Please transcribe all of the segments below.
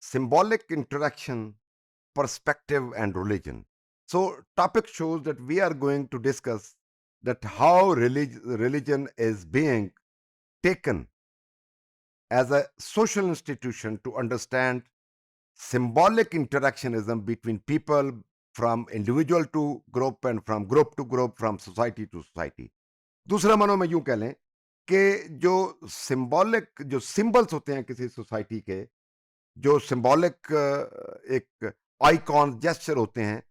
symbolic interaction, perspective, and religion. So, topic shows that we are going to discuss that how religion is being taken as a social institution to understand symbolic interactionism between people from individual to group and from group to group, from society to society. दूसरा मानो मैं यूं कह लें कि जो symbolic जो symbols होते हैं किसी सोसाइटी के, जो सिंबॉलिक एक आइकॉन जेस्चर होते हैं,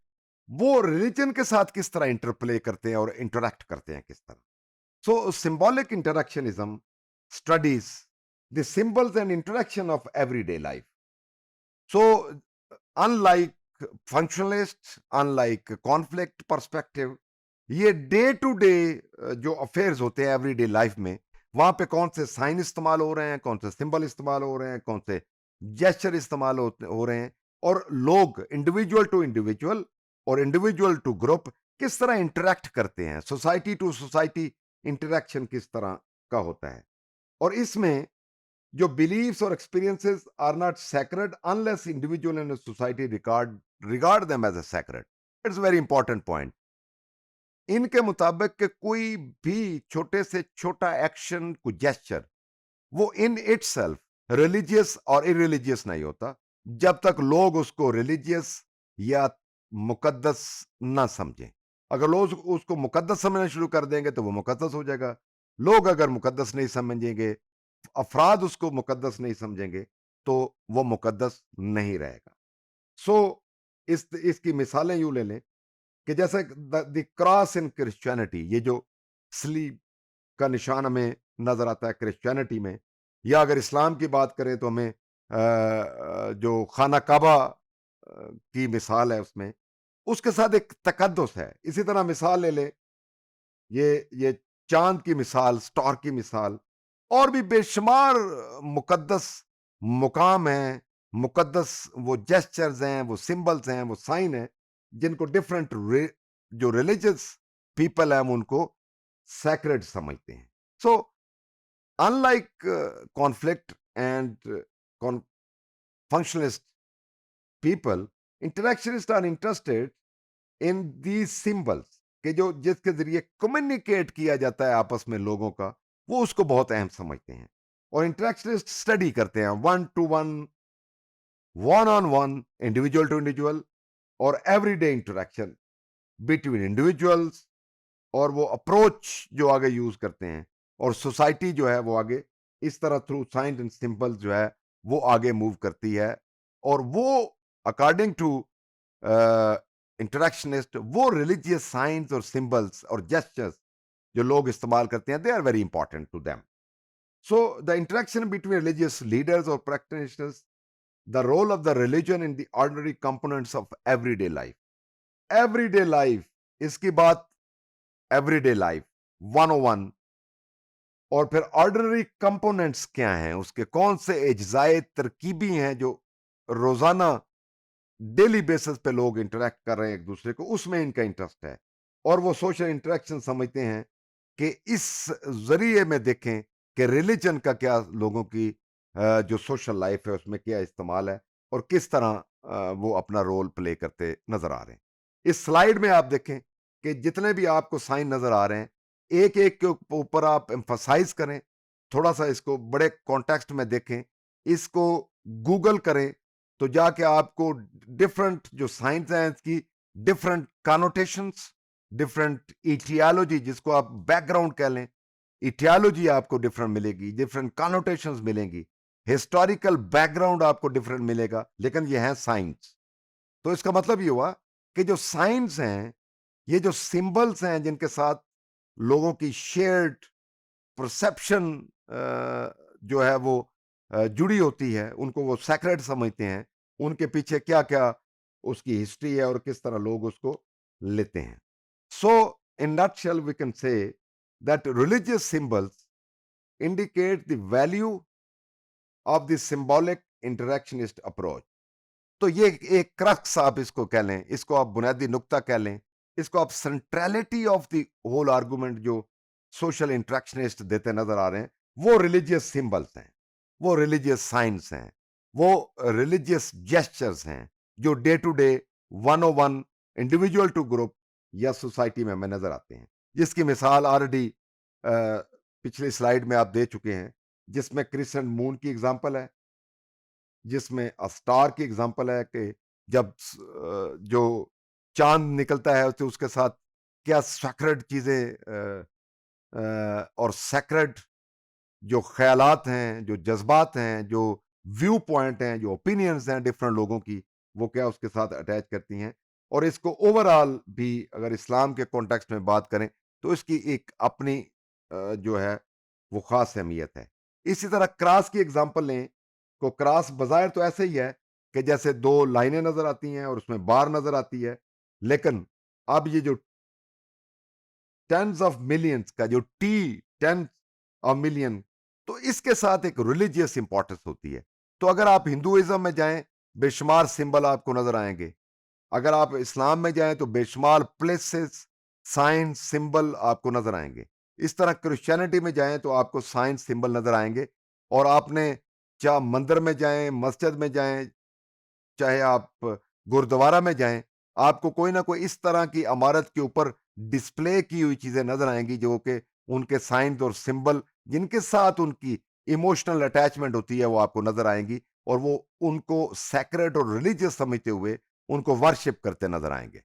वो रिलीजन के साथ किस तरह इंटरप्ले करते हैं और इंटरेक्ट करते हैं किस तरह. So symbolic interactionism studies the symbols and interaction of everyday life. So, unlike functionalist, unlike conflict perspective, ये डे टू डे जो अफेयर्स होते हैं एवरीडे लाइफ में, वहां पे कौन से साइन इस्तेमाल हो रहे हैं, कौन से सिंबल इस्तेमाल हो रहे हैं, कौन से जेस्चर इस्तेमाल हो रहे हैं, और लोग इंडिविजुअल टू इंडिविजुअल और इंडिविजुअल टू ग्रुप किस तरह इंटरेक्ट करते हैं, सोसाइटी टू सोसाइटी इंटरेक्शन किस तरह का होता है. और इसमें your beliefs or experiences are not sacred unless individual and a society regard them as a sacred. It's a very important point. इनके मुताबिक कि कोई भी छोटे से छोटा एक्शन को जेस्चर वो इन इटसेल्फ रिलीजियस और इरिलीजियस नहीं होता जब तक लोग उसको रिलीजियस या मुकद्दस ना समझें. अगर लोग उसको मुकद्दस समझना शुरू कर देंगे तो वो मुकद्दस हो जाएगा. लोग अगर मुकद्दस नहीं समझेंगे, अफराद उसको मुकद्दस नहीं समझेंगे, तो वो मुकद्दस नहीं रहेगा. सो इसकी मिसालें यूं ले लें कि जैसे द क्रॉस इन क्रिश्चियनिटी, ये जो स्लीब का निशान हमें नजर आता है क्रिश्चियनिटी में, या अगर इस्लाम की बात करें तो हमें जो खाना काबा की मिसाल है उसमें, उसके साथ एक तकद्दुस है. इसी तरह मिसाल ले ले, ये चांद की मिसाल, स्टार की मिसाल, और भी बेशुमार मुकद्दस मुकाम हैं, मुकद्दस वो जेस्चर्स हैं, वो सिंबल्स हैं, वो साइन हैं, जिनको डिफरेंट जो रिलीजियस पीपल हैं उनको सैक्रेड समझते हैं. So unlike conflict and functionalist people, interactionist are interested in these symbols कि जो जिसके जरिए कम्युनिकेट किया जाता है आपस में लोगों का, वो उसको बहुत अहम समझते हैं. और इंटरेक्शनिस्ट स्टडी करते हैं one to one, one on one, individual to individual और एवरीडे इंटरेक्शन बिटवीन इंडिविजुअल्स, और वो अप्रोच जो आगे यूज करते हैं, और सोसाइटी जो है वो आगे इस तरह थ्रू साइन एंड सिंबल्स जो है वो आगे मूव करती है. और वो अकॉर्डिंग टू इंटरेक्शनिस्ट, वो रिलीजियस साइंस और सिंबल्स और जेस्चर्स जो लोग इस्तेमाल करते हैं, they are very important to them. So the interaction between religious leaders और practitioners, the role of the religion in the ordinary components of everyday life. Everyday life, इसकी बात एवरीडे लाइफ 101. और फिर ऑर्डिनरी कंपोनेंट्स क्या हैं, उसके कौन से एज्जाए तरकीबी हैं जो रोजाना डेली बेसिस पे लोग इंटरेक्ट कर रहे हैं एक दूसरे को, उसमें इनका इंटरेस्ट है. और वो सोशल इंटरेक्शन समझते हैं कि इस जरिए में देखें कि रिलीजन का क्या लोगों की जो सोशल लाइफ है उसमें क्या इस्तेमाल है और किस तरह वो अपना रोल प्ले करते नजर आ रहे हैं. इस स्लाइड में आप देखें कि जितने भी आपको साइन नजर आ रहे हैं, एक एक के ऊपर आप एम्फसाइज करें, थोड़ा सा इसको बड़े कॉन्टेक्स्ट में देखें, इसको गूगल करें, तो जाके आपको डिफरेंट जो साइंस हैं इसकी डिफरेंट कॉनोटेशंस, डिफरेंट इटियोलॉजी, जिसको आप बैकग्राउंड कह लें, इटियोलॉजी आपको डिफरेंट मिलेगी, डिफरेंट कॉनोटेशंस मिलेंगी, हिस्टोरिकल बैकग्राउंड आपको डिफरेंट मिलेगा, लेकिन ये है साइंस. तो इसका मतलब ये हुआ कि जो साइंस हैं, ये जो सिंबल्स हैं जिनके साथ लोगों की शेयर्ड परसेप्शन जो है वो जुड़ी होती है, उनको वो सैक्रेड समझते हैं, उनके पीछे क्या क्या उसकी हिस्ट्री है और किस तरह लोग उसको लेते हैं. So in nutshell we can say that religious symbols indicate the value of the symbolic interactionist approach. तो ये एक क्रक्स आप इसको कह लें, इसको आप बुनियादी नुक्ता कह लें, इसको आप centrality of the whole argument जो सोशल इंटरेक्शनिस्ट देते नजर आ रहे हैं, वो रिलीजियस सिंबल्स हैं, वो रिलीजियस साइंस हैं, वो रिलीजियस जेस्चर्स हैं जो day to day, one o one, individual to group या सोसाइटी में हमें नजर आते हैं, जिसकी मिसाल ऑलरेडी पिछली स्लाइड में आप दे चुके हैं, जिसमें क्रिसेंट मून की एग्जांपल है, जिसमें स्टार की एग्जांपल है कि जब जो चांद निकलता है तो उसके साथ क्या सैक्रेड चीजें और सैक्रेड जो ख़यालात हैं, जो जज़्बात हैं, जो व्यू पॉइंट हैं, जो ओपिनियंस हैं डिफरेंट लोगों की, वो क्या उसके साथ अटैच करती हैं। और इसको ओवरऑल भी अगर इस्लाम के कॉन्टेक्स्ट में बात करें, तो इसकी एक अपनी जो है, वो ख़ास अहमियत है। इसी तरह क्रॉस की एग्ज़ाम्पल लें, तो क्रॉस बज़ाहिर तो ऐसे ही है कि जैसे 2 लाइनें नज़र आती हैं और उसमें बार नज़र आती है। लेकिन अब ये जो टेन्स ऑफ मिलियंस का जो टी, टेन ऑफ मिलियन, तो इसके साथ एक रिलीजियस इंपॉर्टेंस होती है। तो अगर आप हिंदुइज्म में जाएं, बेशुमार सिंबल आपको नजर आएंगे। अगर आप इस्लाम में जाएं तो बेशुमार प्लेसेस, साइन, सिंबल आपको नजर आएंगे। इस तरह क्रिश्चियनिटी में जाएं तो आपको साइन, सिंबल नजर आएंगे। और आपने चाहे मंदिर में जाएं, मस्जिद में जाएं, चाहे आप गुरुद्वारा में जाएं, आपको कोई ना कोई इस तरह की इमारत के ऊपर डिस्प्ले की हुई चीजें नजर आएंगी, जो कि उनके साइंस और सिंबल जिनके साथ उनकी इमोशनल अटैचमेंट होती है, वो आपको नजर आएंगी। और वो उनको सैक्रेड और रिलीजियस समझते हुए उनको वर्शिप करते नजर आएंगे।